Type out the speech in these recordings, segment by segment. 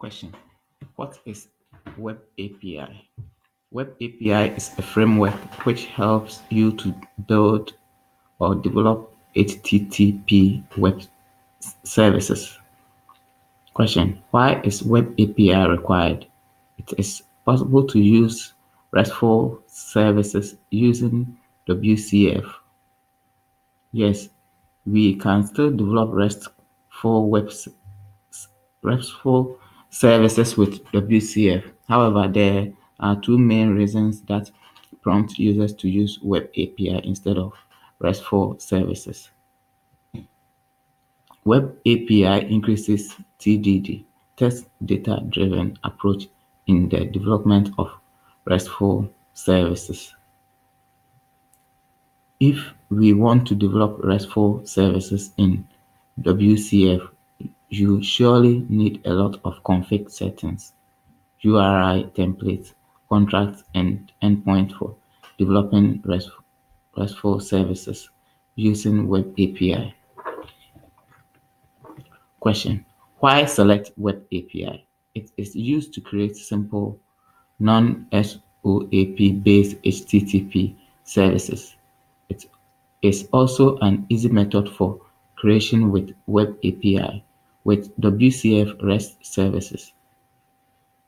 Question: what is Web API? Web API is a framework which helps you to build or develop HTTP web services. Question: why is Web API required? It is possible to use RESTful services using WCF. Yes, we can still develop RESTful services with WCF. However, there are two main reasons that prompt users to use Web API instead of RESTful services. Web API increases TDD, test data driven approach in the development of RESTful services. If we want to develop RESTful services in WCF, you surely need a lot of config settings, URI templates, contracts, and endpoints for developing RESTful services using Web API. Question: why select Web API? It is used to create simple, non-SOAP based HTTP services. It is also an easy method for creation with Web API with WCF REST services.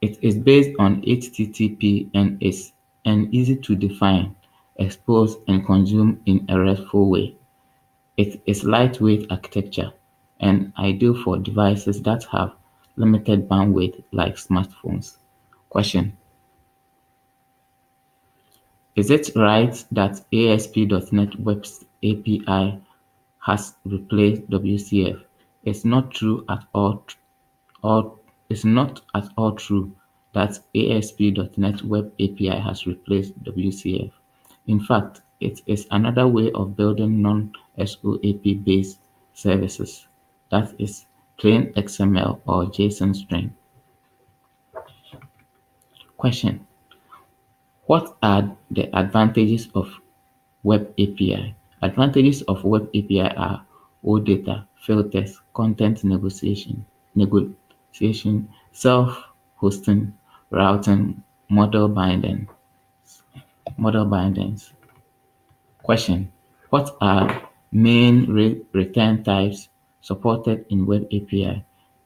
It is based on HTTP and is easy to define, expose, and consume in a RESTful way. It is lightweight architecture and ideal for devices that have limited bandwidth like smartphones. Question: is it right that ASP.NET Web API has replaced WCF? It's not true at all. Or it's not at all true that ASP.NET Web API has replaced WCF. In fact, it is another way of building non-SOAP based services, that is, plain XML or JSON string. Question: what are the advantages of Web API? Advantages of Web API are OData, filters, content negotiation, self-hosting, routing, model bindings. Question: what are main return types supported in Web API?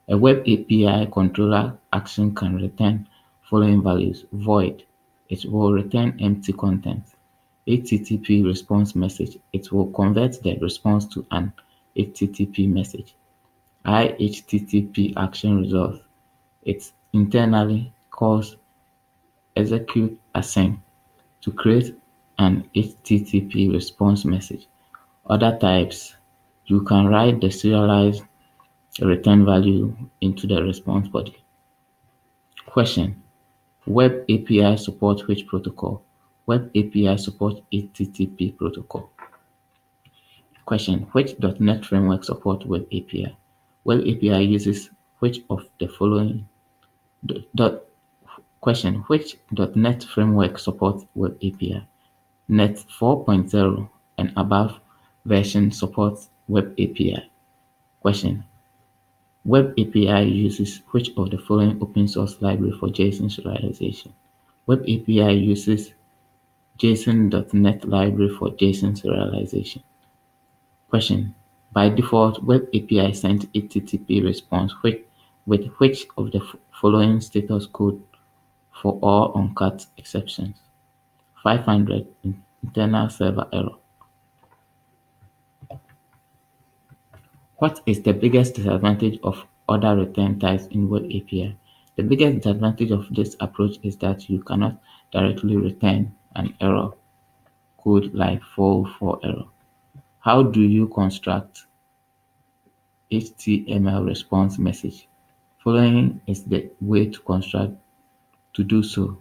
A Web API controller action can return following values: void, it will return empty content; HTTP response message, it will convert the response to an HTTP message; iHTTP action result, it internally calls execute async to create an HTTP response message. Other types: you can write the serialized return value into the response body. Question: Web API support which protocol? Web API support HTTP protocol. Question: which .NET framework support Web API? Web API uses which of the following? Question: which .NET framework support Web API? .NET 4.0 and above version supports Web API. Question: Web API uses which of the following open source library for JSON serialization? Web API uses JSON.NET library for JSON serialization. Question: by default, Web API sends HTTP response with which of the following status code for all uncat exceptions? 500 internal server error. What is the biggest disadvantage of other return types in Web API? The biggest disadvantage of this approach is that you cannot directly return an error code like 404 error. How do you construct HTML response message? Following is the way to do so.